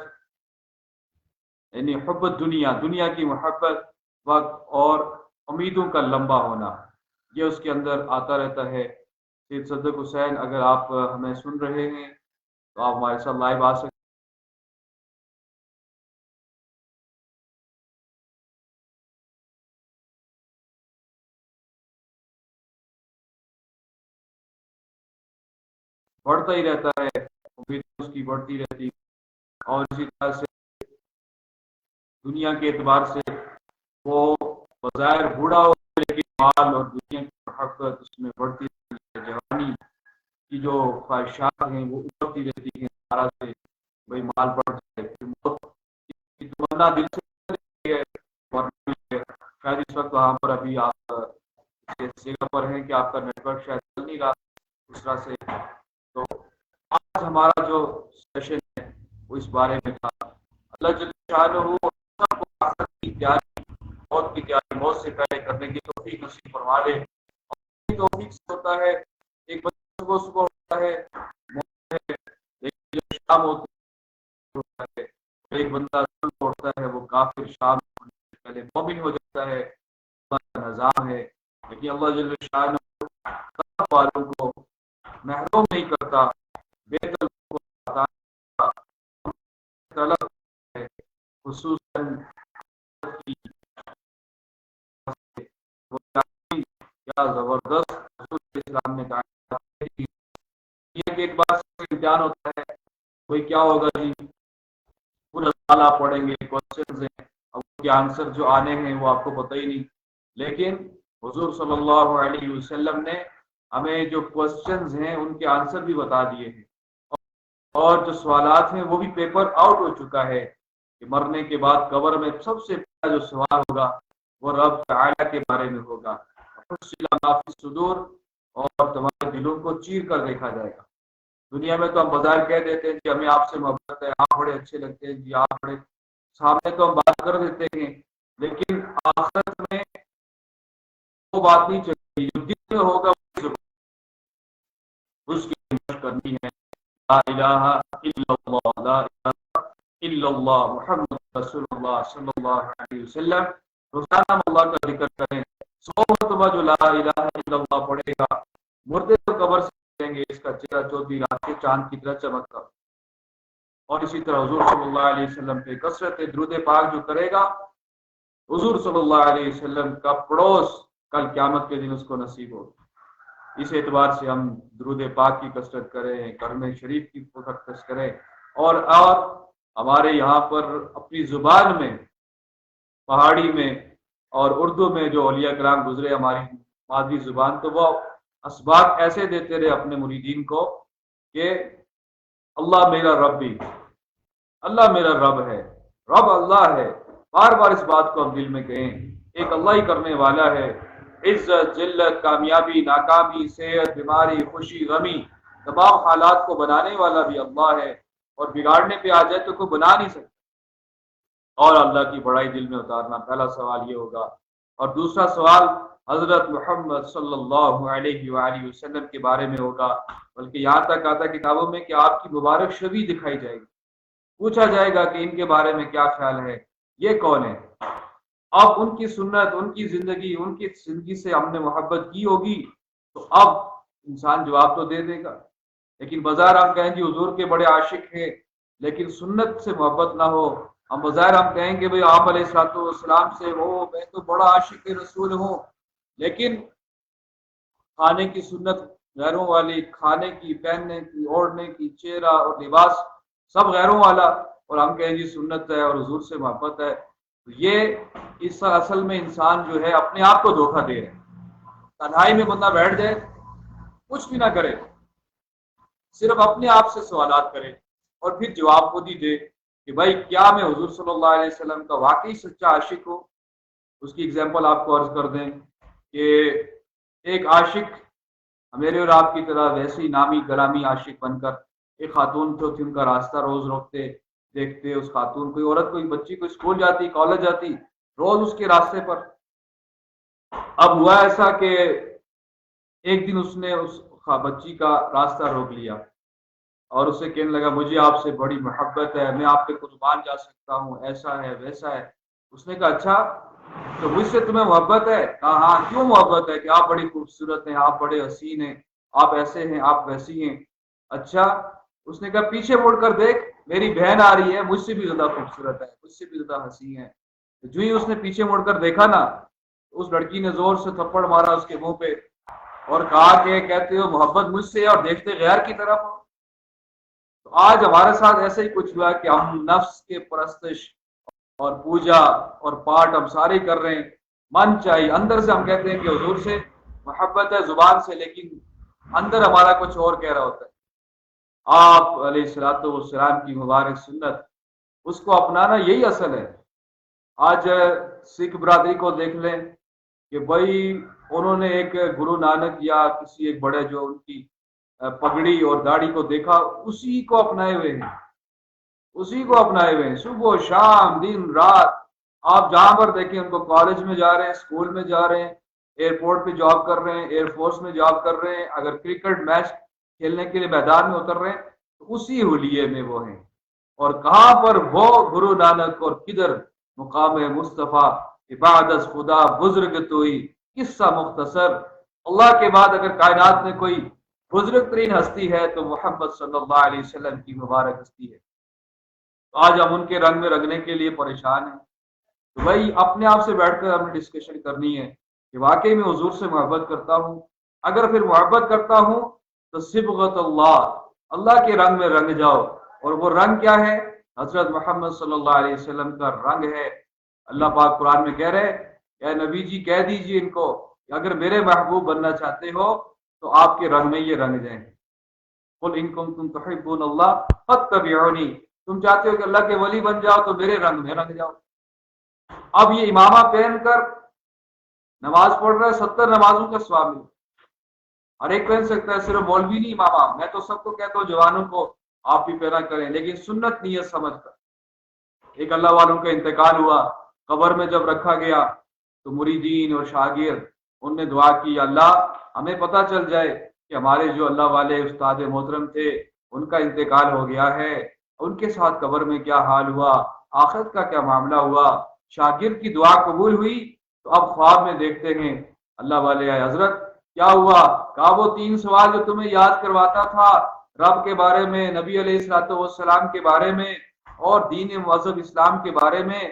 [SPEAKER 1] یعنی حب دنیا کی محبت، وقت اور امیدوں کا لمبا ہونا، یہ اس کے اندر آتا رہتا ہے۔ سید صدق حسین اگر آپ ہمیں سن رہے ہیں تو آپ ہمارے ساتھ لائیو آ سکتے بڑھتا ہی رہتا ہے، امید اس کی بڑھتی رہتی، اور اسی طرح سے دنیا کے اعتبار سے وہ بظاہر بوڑھا ہو لیکن مال اور دنیا کی محبت اس میں بڑھتی رہتی ہے، جوانی کی جو خواہشات ہیں وہ ابھرتی رہتی ہیں، سارا سے بھائی مال بڑھ جائے، پھر موت کی تمنا دل سے رہتی ہے، اور شاید اس وقت وہاں پر ابھی آپ اس جگہ پر ہیں کہ آپ کا نیٹ ورک شاید چل نہیں رہا اس طرح سے، تو آج ہمارا جو سیشن ہے وہ اس بارے میں تھا۔ اللہ جل شانہ سب کو آخرت کی تیاری، موت کی تیاری موت سے پہلے کرنے کی توفیق نصیب فرما دے۔ اور توفیق سے ہوتا ہے ایک بندہ صبح صبح ہوتا ہے موت ہے، لیکن جب شام ہوتا ہے ایک بندہ صبح ہوتا ہے وہ کافر، شام ہونے سے پہلے مومن ہو جاتا ہے، اللہ کا نظام ہے۔ لیکن اللہ جل شانہ طلب والوں کو محروم نہیں کرتا، بے طلب کو عطا کرتا، طلب ہے خصوصاً کیا زبردست رسول اسلام نے کہا یہ کہ ایک بار سے امتحان ہوتا ہے، کوئی کیا ہوگا جی، پورا سال آپ پڑھیں گے، کوشچنز ہیں، اب ان کے آنسر جو آنے ہیں وہ آپ کو پتہ ہی نہیں، لیکن حضور صلی اللہ علیہ وسلم نے ہمیں جو کوشچنز ہیں ان کے آنسر بھی بتا دیے ہیں، اور جو سوالات ہیں وہ بھی پیپر آؤٹ ہو چکا ہے کہ مرنے کے بعد قبر میں سب سے پہلا جو سوال ہوگا وہ رب تعالیٰ کے بارے میں ہوگا، صدور، اور تمہارے دلوں کو چیر کر دیکھا جائے گا۔ دنیا میں تو ہم بظاہر کہہ دیتے ہیں کہ ہمیں آپ سے محبت ہے، آپ بڑے اچھے لگتے ہیں جی، آپ بڑے، سامنے تو ہم بات کر دیتے ہیں، لیکن آخرت میں وہ بات نہیں چلتی، جو دل میں ہوگا اس کی ہمت کرنی ہے۔ لا الہ الا اللہ، لا الہ الا اللہ محمد رسول اللہ صلی اللہ علیہ وسلم، روزانہ اللہ کا ذکر کریں، 100 مرتبہ جو لا الہ الا اللہ پڑھے گا مردے کو قبر سے کہیں گے اس کا چہرہ چودھری رات کے چاند کی طرح چمکتا، اور اسی طرح حضور صلی اللہ علیہ وسلم پہ کثرت درود پاک جو کرے گا حضور صلی اللہ علیہ وسلم کا پڑوس کل قیامت کے دن اس کو نصیب ہو۔ اس اعتبار سے ہم درود پاک کی کثرت کریں، کلمہ شریف کی کثرت کریں، اور ہمارے یہاں پر اپنی زبان میں، پہاڑی میں اور اردو میں جو اولیاء کرام گزرے ہماری مادری زبان، تو وہ اسباق ایسے دیتے رہے اپنے مریدین کو کہ اللہ میرا رب بھی، اللہ میرا رب ہے، رب اللہ ہے، بار بار اس بات کو ہم دل میں کہیں، ایک اللہ ہی کرنے والا ہے، عزت ذلت کامیابی ناکامی صحت بیماری خوشی غمی تمام حالات کو بنانے والا بھی اللہ ہے، اور بگاڑنے پہ آ جائے تو کوئی بنا نہیں سکتا، اور اللہ کی بڑائی دل میں اتارنا پہلا سوال یہ ہوگا۔ اور دوسرا سوال حضرت محمد صلی اللہ علیہ وآلہ وسلم کے بارے میں ہوگا، بلکہ یہاں تک آتا کتابوں میں کہ آپ کی مبارک شبیہ دکھائی جائے گی، پوچھا جائے گا کہ ان کے بارے میں کیا خیال ہے، یہ کون ہے۔ اب ان کی سنت، ان کی زندگی سے ہم نے محبت کی ہوگی تو اب انسان جواب تو دے دے گا، لیکن بظاہر ہم کہیں جی حضور کے بڑے عاشق ہیں لیکن سنت سے محبت نہ ہو، ہم بظاہر ہم کہیں کہ بھئی آپ علیہ السلام سے ہو، میں تو بڑا عاشق رسول ہوں، لیکن کھانے کی سنت غیروں والی، کھانے کی، پہننے کی، اوڑھنے کی، چہرہ اور لباس سب غیروں والا، اور ہم کہیں جی سنت ہے اور حضور سے محبت ہے. تو یہ اس اصل میں انسان جو ہے اپنے آپ کو دھوکہ دے رہا ہے. تنہائی میں بندہ بیٹھ جائے، کچھ بھی نہ کرے، صرف اپنے آپ سے سوالات کرے اور پھر جواب خود ہی دے کہ بھائی کیا میں حضور صلی اللہ علیہ وسلم کا واقعی سچا عاشق ہوں. اس کی اگزامپل آپ کو عرض کر دیں کہ ایک عاشق میرے اور آپ کی طرح ویسے ہی نامی گرامی عاشق بن کر ایک خاتون تو تھی، ان کا راستہ روز روکتے دیکھتے، اس خاتون کوئی عورت کوئی بچی کوئی اسکول جاتی کالج جاتی روز اس کے راستے پر. اب ہوا ایسا کہ ایک دن اس نے اس بچی کا راستہ روک لیا اور اسے کہنے لگا مجھے آپ سے بڑی محبت ہے، میں آپ پہ قربان جا سکتا ہوں، ایسا ہے ویسا ہے. اس نے کہا اچھا تو مجھ سے تمہیں محبت ہے؟ کہا ہاں. کیوں محبت ہے؟ کہ آپ بڑی خوبصورت ہیں، آپ بڑے حسین ہیں، آپ ایسے ہیں، آپ ویسی ہیں. اچھا. اس نے کہا پیچھے مڑ کر دیکھ، میری بہن آ رہی ہے، مجھ سے بھی زیادہ خوبصورت ہے، مجھ سے بھی زیادہ حسین ہے. جو ہی اس نے پیچھے مڑ کر دیکھا نا، اس لڑکی نے زور سے تھپڑ مارا اس کے منہ پہ اور کہا کہ کہتے ہو محبت مجھ سے اور دیکھتے غیر کی طرف ہو. تو آج ہمارے ساتھ ایسا ہی کچھ ہوا کہ ہم نفس کے پرستش اور پوجا اور پاٹ ہم سارے کر رہے ہیں. من چاہیے اندر سے ہم کہتے ہیں کہ حضور سے محبت ہے زبان سے، لیکن اندر ہمارا کچھ اور کہہ رہا ہوتا ہے. آپ علیہ الصلوۃ والسلام کی مبارک سنت، اس کو اپنانا یہی اصل ہے. آج سکھ برادری کو دیکھ لیں کہ بھائی انہوں نے ایک گرو نانک یا کسی ایک بڑے جو ان کی پگڑی اور داڑھی کو دیکھا، اسی کو اپنائے ہوئے ہیں، اسی کو اپنائے ہوئے ہیں صبح شام دن رات. آپ جہاں پر دیکھیں ان کو کالج میں جا رہے ہیں، اسکول میں جا رہے ہیں، ایئرپورٹ پہ جاب کر رہے ہیں، ایئر فورس میں جاب کر رہے ہیں، اگر کرکٹ میچ کھیلنے کے لیے میدان میں اتر رہے ہیں تو اسی حلیے میں وہ ہیں. اور کہاں پر وہ گرو نانک اور کدھر مقام مصطفیٰ عبادت خدا بزرگ توئی. قصہ مختصر، اللہ کے بعد اگر کائنات میں کوئی بزرگ ترین ہستی ہے تو محمد صلی اللہ علیہ وسلم کی مبارک ہستی ہے. تو آج ہم ان کے رنگ میں رنگنے کے لیے پریشان ہیں. تو بھائی اپنے آپ سے بیٹھ کر ہمیں ڈسکشن کرنی ہے کہ واقعی میں حضور سے محبت کرتا ہوں. اگر پھر محبت کرتا ہوں تو صبغت اللہ، اللہ کے رنگ میں رنگ جاؤ. اور وہ رنگ کیا ہے؟ حضرت محمد صلی اللہ علیہ وسلم کا رنگ ہے. اللہ پاک قرآن میں کہہ رہے اے نبی جی کہہ دیجئے ان کو کہ اگر میرے محبوب بننا چاہتے ہو تو آپ کے رنگ میں یہ رنگ جائیں. قل ان کنتم تحبون اللہ فاتبعونی، تم چاہتے ہو کہ اللہ کے ولی بن جاؤ تو میرے رنگ میں رنگ جاؤ. اب یہ امامہ پہن کر نماز پڑھ رہا ہے، 70 نمازوں کا ثواب ہے. ہر ایک پہن سکتا ہے، صرف مولوی نہیں امامہ. میں تو سب کو کہتا ہوں جوانوں کو آپ بھی پہنا کریں، لیکن سنت نیت سمجھ کر. ایک اللہ والوں کا انتقال ہوا، قبر میں جب رکھا گیا تو مریدین اور شاگرد ان نے دعا کی اللہ ہمیں پتہ چل جائے کہ ہمارے جو اللہ والے استاد محترم تھے ان کا انتقال ہو گیا ہے، ان کے ساتھ قبر میں کیا حال ہوا، آخرت کا کیا معاملہ ہوا. شاگرد کی دعا قبول ہوئی تو اب خواب میں دیکھتے ہیں اللہ والے آئے حضرت کیا ہوا؟ کہا وہ 3 سوال جو تمہیں یاد کرواتا تھا رب کے بارے میں، نبی علیہ الصلوۃ والسلام کے بارے میں اور دین مذہب اسلام کے بارے میں،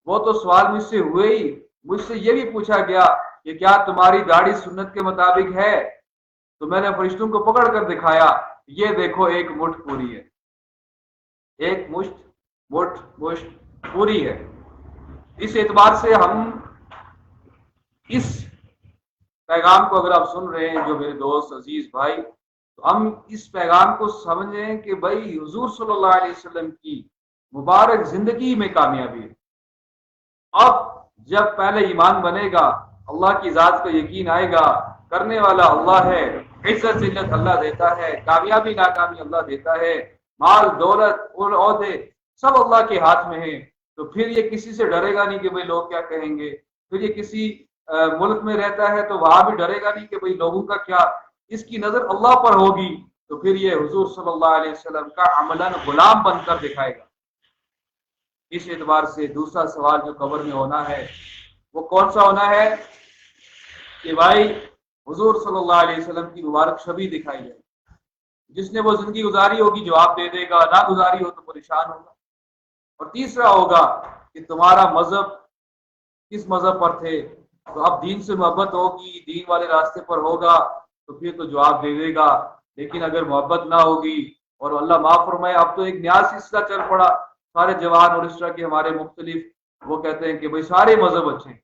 [SPEAKER 1] وہ تو سوال مجھ سے ہوئے ہی. مجھ سے یہ بھی پوچھا گیا کہ کیا تمہاری داڑھی سنت کے مطابق ہے؟ تو میں نے فرشتوں کو پکڑ کر دکھایا، یہ دیکھو ایک مٹھ پوری ہے، ایک مٹھ پوری ہے. اس اعتبار سے ہم اس پیغام کو اگر آپ سن رہے ہیں جو میرے دوست عزیز بھائی، تو ہم اس پیغام کو سمجھیں کہ بھائی حضور صلی اللہ علیہ وسلم کی مبارک زندگی میں کامیابی ہے. اب جب پہلے ایمان بنے گا، اللہ کی ذات کا یقین آئے گا، کرنے والا اللہ ہے، عزت ذلت اللہ دیتا ہے، کامیابی ناکامی اللہ دیتا ہے، مال دولت اور عہدے سب اللہ کے ہاتھ میں ہیں. تو پھر یہ کسی سے ڈرے گا نہیں کہ بھئی لوگ کیا کہیں گے. پھر یہ کسی ملک میں رہتا ہے تو وہاں بھی ڈرے گا نہیں کہ بھئی لوگوں کا کیا. اس کی نظر اللہ پر ہوگی تو پھر یہ حضور صلی اللہ علیہ وسلم کا عملاً غلام بن کر دکھائے گا. اس اعتبار سے دوسرا سوال جو قبر میں ہونا ہے وہ کون سا ہونا ہے کہ بھائی حضور صلی اللہ علیہ وسلم کی مبارک شبیہ دکھائی جائے. جس نے وہ زندگی گزاری ہوگی جواب دے دے گا، نہ گزاری ہو تو پریشان ہوگا. اور تیسرا ہوگا کہ تمہارا مذہب کس مذہب پر تھے، تو اب دین سے محبت ہوگی، دین والے راستے پر ہوگا تو پھر تو جواب دے دے گا، لیکن اگر محبت نہ ہوگی، اور اللہ معاف فرمائے اب تو ایک نیا سلسلہ چل پڑا، سارے جوان اور اس طرح کے ہمارے مختلف، وہ کہتے ہیں کہ بھائی سارے مذہب اچھے ہیں.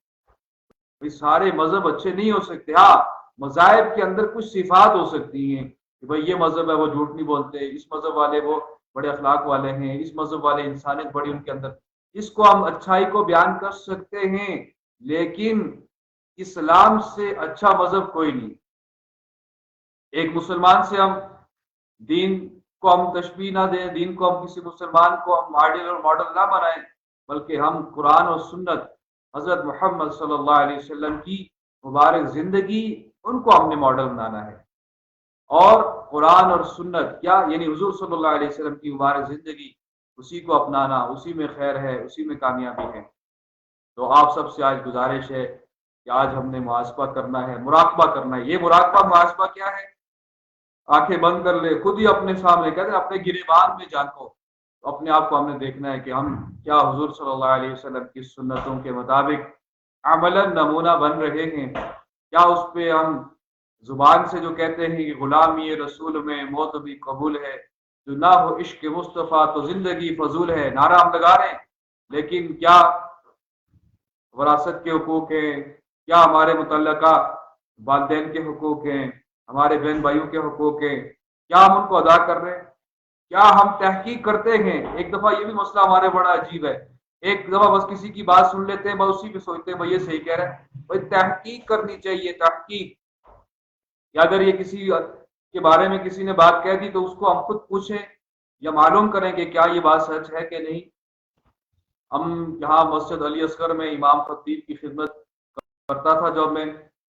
[SPEAKER 1] بھائی سارے مذہب اچھے نہیں ہو سکتے. ہاں مذاہب کے اندر کچھ صفات ہو سکتی ہیں کہ بھائی یہ مذہب ہے وہ جھوٹ نہیں بولتے، اس مذہب والے وہ بڑے اخلاق والے ہیں، اس مذہب والے انسانیت بڑی ان کے اندر، اس کو ہم اچھائی کو بیان کر سکتے ہیں. لیکن اسلام سے اچھا مذہب کوئی نہیں. ایک مسلمان سے ہم دین کو ہم تشبیہ نہ دیں، دین کو ہم کسی مسلمان کو ہم آئیڈیل اور ماڈل نہ بنائیں، بلکہ ہم قرآن اور سنت حضرت محمد صلی اللہ علیہ وسلم کی مبارک زندگی، ان کو ہم نے ماڈل بنانا ہے. اور قرآن اور سنت کیا، یعنی حضور صلی اللہ علیہ وسلم کی مبارک زندگی، اسی کو اپنانا، اسی میں خیر ہے، اسی میں کامیابی ہے. تو آپ سب سے آج گزارش ہے کہ آج ہم نے محاسبہ کرنا ہے، مراقبہ کرنا ہے. یہ مراقبہ محاسبہ کیا ہے؟ آنکھیں بند کر لے، خود ہی اپنے سامنے کہتے ہیں اپنے گریبان میں جھانکو. تو اپنے آپ کو ہم نے دیکھنا ہے کہ ہم کیا حضور صلی اللہ علیہ وسلم کی سنتوں کے مطابق عملاً نمونہ بن رہے ہیں. کیا اس پہ ہم زبان سے جو کہتے ہیں کہ غلامی رسول میں موت بھی قبول ہے، جو نہ ہو عشق مصطفیٰ تو زندگی فضول ہے، نعرہ ہم لگا رہے ہیں، لیکن کیا وراثت کے حقوق ہیں، کیا ہمارے متعلقہ والدین کے حقوق ہیں، ہمارے بہن بھائیوں کے حقوق ہیں، کیا ہم ان کو ادا کر رہے ہیں؟ کیا ہم تحقیق کرتے ہیں؟ ایک دفعہ یہ بھی مسئلہ ہمارے بڑا عجیب ہے، ایک دفعہ بس کسی کی بات سن لیتے ہیں، بس اسی پہ سوچتے ہیں بھائی یہ صحیح کہہ رہا ہے. بھائی تحقیق کرنی چاہیے، تحقیق. یا اگر یہ کسی کے بارے میں کسی نے بات کہہ دی تو اس کو ہم خود پوچھیں یا معلوم کریں کہ کیا یہ بات سچ ہے کہ نہیں. ہم یہاں مسجد علی اصغر میں امام خطیب کی خدمت کرتا تھا جب میں،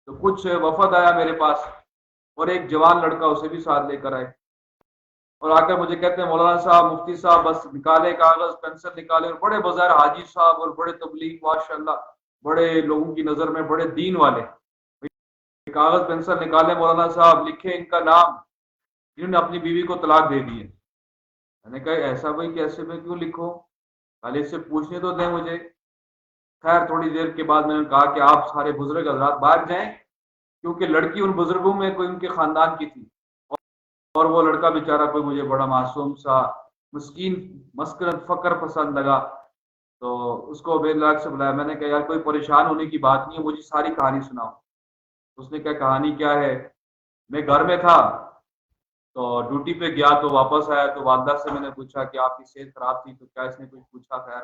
[SPEAKER 1] تو کچھ وفد آیا میرے پاس، اور ایک جوان لڑکا اسے بھی ساتھ لے کر آئے، اور آ کر مجھے کہتے ہیں مولانا صاحب، مفتی صاحب، بس نکالے کاغذ پینسل نکالے، اور بڑے بظاہر حاجی صاحب اور بڑے تبلیغ ماشاءاللہ، بڑے لوگوں کی نظر میں بڑے دین والے، کاغذ پینسل نکالے مولانا صاحب، لکھے ان کا نام، انہوں نے اپنی بیوی کو طلاق دے دی ہے. میں نے کہا ایسا بھائی کیسے، میں کیوں لکھوں، پہلے اس سے پوچھنے تو دیں مجھے. خیر تھوڑی دیر کے بعد میں نے کہا کہ آپ سارے بزرگ حضرات باہر جائیں، کیونکہ لڑکی ان بزرگوں میں کوئی ان کے خاندان کی تھی، اور وہ لڑکا بیچارہ کوئی مجھے بڑا معصوم سا مسکین مسکرت فقر پسند لگا. تو اس کو بے لاگ سے بلایا، میں نے کہا یار کوئی پریشان ہونے کی بات نہیں ہے، مجھے ساری کہانی سناؤ. اس نے کہا کہانی کیا ہے، میں گھر میں تھا تو ڈیوٹی پہ گیا تو واپس آیا تو والدہ سے میں نے پوچھا کہ آپ کی صحت خراب تھی، تو کیا اس نے کچھ پوچھا؟ خیر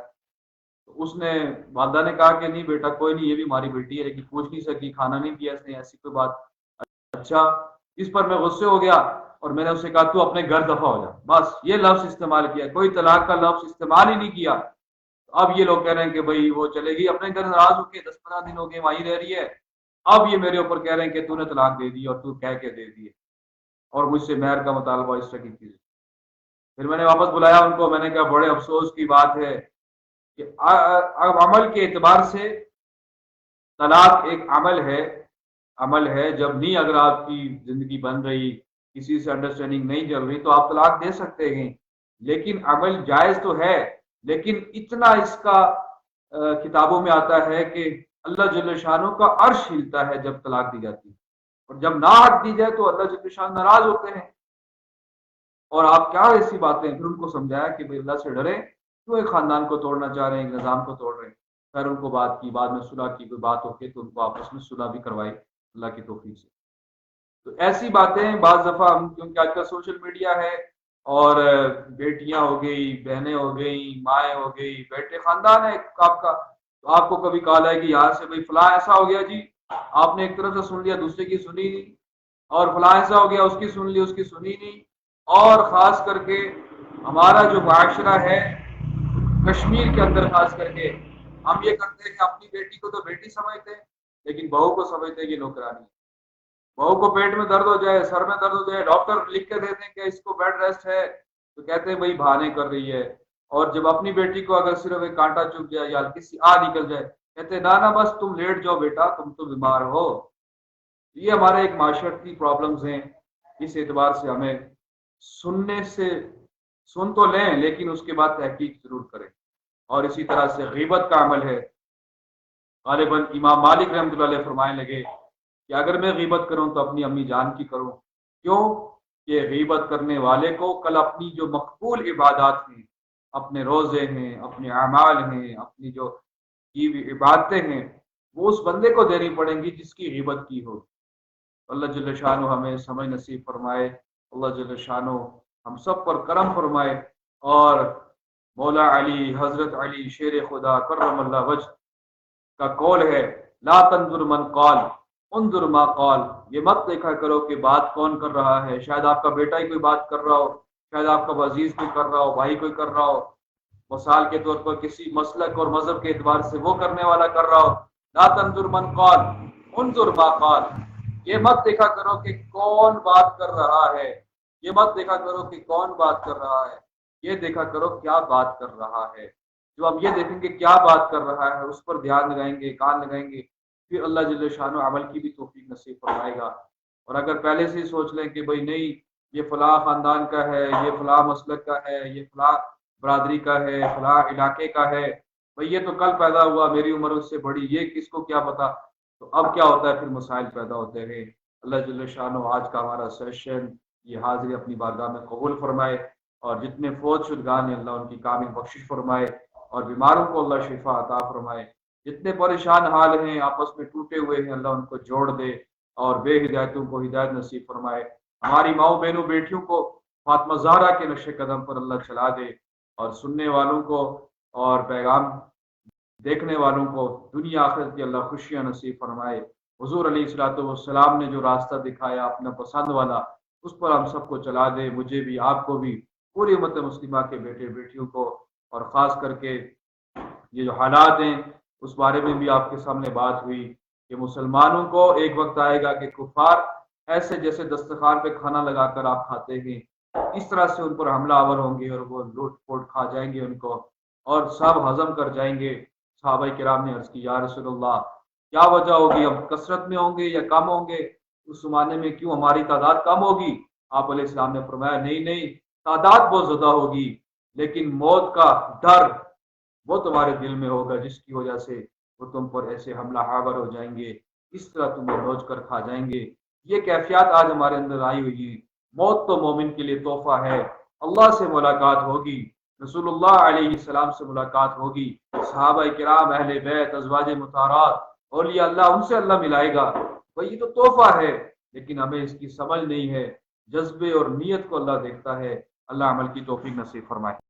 [SPEAKER 1] تو اس نے، والدہ نے کہا کہ نہیں بیٹا کوئی نہیں، یہ بھی ہماری بیٹی ہے، لیکن پوچھ نہیں سکی، کھانا نہیں دیا اس نے، ایسی کوئی بات. اچھا. اس پر میں غصے ہو گیا اور میں نے اسے کہا تو اپنے گھر دفع ہو جا، بس یہ لفظ استعمال کیا، کوئی طلاق کا لفظ استعمال ہی نہیں کیا. اب یہ لوگ کہہ رہے ہیں کہ بھائی وہ چلے گی اپنے گھر، ناراض ہو کے 10-15 دن ہو گئے وہیں رہ رہی ہے. اب یہ میرے اوپر کہہ رہے ہیں کہ تو نے طلاق دے دی اور تو کہہ کے دے دی ہے، اور مجھ سے مہر کا مطالبہ اس طرح کی چیزیں. پھر میں نے واپس بلایا ان کو، میں نے کہا بڑے افسوس کی بات ہے کہ اب عمل کے اعتبار سے طلاق ایک عمل ہے. جب نہیں اگر آپ کی زندگی بن رہی، کسی سے انڈرسٹینڈنگ نہیں چل رہی، تو آپ طلاق دے سکتے ہیں، لیکن عمل جائز تو ہے. لیکن اتنا اس کا کتابوں میں آتا ہے کہ اللہ جل شانہ کا عرش ہلتا ہے جب طلاق دی جاتی ہے، اور جب نہ حق دی جائے تو اللہ جل شانہ ناراض ہوتے ہیں. اور آپ کیا ایسی باتیں، پھر ان کو سمجھایا کہ بھائی اللہ سے ڈریں، کیوں ایک خاندان کو توڑنا چاہ رہے ہیں، ایک نظام کو توڑ رہے ہیں. پھر ان کو بات کی، بعد میں صلح کی، کوئی بات ہو کے تو ان کو آپس میں صلح بھی کروائی اللہ کی توفیق سے. تو ایسی باتیں بعض دفعہ ہم، کیونکہ آج کل سوشل میڈیا ہے، اور بیٹیاں ہو گئی، بہنیں ہو گئی، مائیں ہو گئی، بیٹے، خاندان ہے آپ کا، تو آپ کو کبھی کال آئے کہ یہاں سے بھائی فلاں ایسا ہو گیا جی، آپ نے ایک طرف سے سن لیا، دوسرے کی سنی نہیں، اور فلاں ایسا ہو گیا، اس کی سن لی، اس کی سنی نہیں. اور خاص کر کے ہمارا جو معاشرہ ہے کشمیر کے اندر، خاص کر کے ہم یہ کرتے ہیں کہ اپنی بیٹی کو تو بیٹی سمجھتے ہیں، لیکن بہو کو سمجھتے ہیں کہ نوکرانی. بہو کو پیٹ میں درد ہو جائے، سر میں درد ہو جائے، ڈاکٹر لکھ کے دیتے ہیں کہ اس کو بیڈ ریسٹ ہے، تو کہتے ہیں بھائی بہانے کر رہی ہے. اور جب اپنی بیٹی کو اگر صرف ایک کانٹا چبھ جائے یا کسی نکل جائے، کہتے ہیں نانا بس تم لیٹ جاؤ بیٹا، تم تو بیمار ہو. یہ ہمارے ایک معاشرتی پرابلمز ہیں. اس اعتبار سے ہمیں سننے سے سن تو لیں، لیکن اس کے بعد تحقیق ضرور کریں. اور اسی طرح سے غیبت کا عمل ہے. غالباً امام مالک رحمۃ اللہ علیہ فرمائے لگے کہ اگر میں غیبت کروں تو اپنی امی جان کی کروں. کیوں کہ غیبت کرنے والے کو کل اپنی جو مقبول عبادات ہیں، اپنے روزے ہیں، اپنے اعمال ہیں، اپنی جو کی ہوئی عبادتیں ہیں، وہ اس بندے کو دینی پڑیں گی جس کی غیبت کی ہو. اللہ جل شانہ ہمیں سمجھ نصیب فرمائے. اللہ جل شانہ ہم سب پر کرم فرمائے. اور مولا علی، حضرت علی شیر خدا کرم اللہ وجہ کا قول ہے، لا تنظر من قال انظر ما قال. یہ مت دیکھا کرو کہ بات کون کر رہا ہے. شاید آپ کا بیٹا ہی کوئی بات کر رہا ہو، شاید آپ کا عزیز کوئی کر رہا ہو، بھائی کوئی کر رہا ہو، مثال کے طور پر کسی مسلک اور مذہب کے اعتبار سے وہ کرنے والا کر رہا ہو. لا تنظر من قال انظر ما قال. یہ مت دیکھا کرو کہ کون بات کر رہا ہے، یہ مت دیکھا کرو کہ کون بات کر رہا ہے، یہ دیکھا کرو کیا بات کر رہا ہے. جو ہم یہ دیکھیں گے کیا بات کر رہا ہے، اس پر دھیان لگائیں گے، کان لگائیں گے، پھر اللہ جل شانہ عمل کی بھی توفیق نصیب فرمائے گا. اور اگر پہلے سے ہی سوچ لیں کہ بھئی نہیں، یہ فلاں خاندان کا ہے، یہ فلاں مسلک کا ہے، یہ فلاں برادری کا ہے، فلاں علاقے کا ہے، بھئی یہ تو کل پیدا ہوا، میری عمر اس سے بڑی، یہ کس کو کیا پتا. تو اب کیا ہوتا ہے، پھر مسائل پیدا ہوتے ہیں. اللہ جل شانہ آج کا ہمارا سیشن، یہ حاضری اپنی بارگاہ میں قبول فرمائے. اور جتنے فوت شدگان ہیں اللہ ان کی کامل بخشش فرمائے، اور بیماروں کو اللہ شفا عطا فرمائے. جتنے پریشان حال ہیں، آپس میں ٹوٹے ہوئے ہیں، اللہ ان کو جوڑ دے اور بے ہدایتوں کو ہدایت نصیب فرمائے. ہماری ماؤں بہنوں بیٹیوں کو فاطمہ زہرا کے نقش قدم پر اللہ چلا دے، اور سننے والوں کو اور پیغام دیکھنے والوں کو دنیا آخرت کی اللہ خوشیاں نصیب فرمائے. حضور علیہ الصلوۃ والسلام نے جو راستہ دکھایا اپنا پسند والا، اس پر ہم سب کو چلا دے، مجھے بھی، آپ کو بھی، پوری امت مسلمہ کے بیٹے بیٹیوں کو. اور خاص کر کے یہ جو حالات ہیں اس بارے میں بھی آپ کے سامنے بات ہوئی کہ مسلمانوں کو ایک وقت آئے گا کہ کفار ایسے جیسے دسترخوان پہ کھانا لگا کر آپ کھاتے ہیں، اس طرح سے ان پر حملہ آور ہوں گے اور وہ لوٹ پوٹ کھا جائیں گے ان کو، اور سب ہضم کر جائیں گے. صحابہ کرام نے عرض کی، یا رسول اللہ کیا وجہ ہوگی، ہم کثرت میں ہوں گے یا کم ہوں گے، اس زمانے میں کیوں ہماری تعداد کم ہوگی؟ آپ علیہ السلام نے فرمایا، نہیں نہیں، تعداد بہت زیادہ ہوگی، لیکن موت کا ڈر وہ تمہارے دل میں ہوگا، جس کی وجہ سے وہ تم پر ایسے حملہ آور ہو جائیں گے، اس طرح تمہیں نوچ کر کھا جائیں گے. یہ کیفیات آج ہمارے اندر آئی ہوئی ہے. موت تو مومن کے لیے تحفہ ہے، اللہ سے ملاقات ہوگی، رسول اللہ علیہ السلام سے ملاقات ہوگی، صحابہ کرام، اہل بیت، ازواج مطہرات، اولیاء اللہ، ان سے اللہ ملائے گا. بھئی یہ تو تحفہ ہے، لیکن ہمیں اس کی سمجھ نہیں ہے. جذبے اور نیت کو اللہ دیکھتا ہے. اللہ عمل کی توفیق نصیب فرمائے.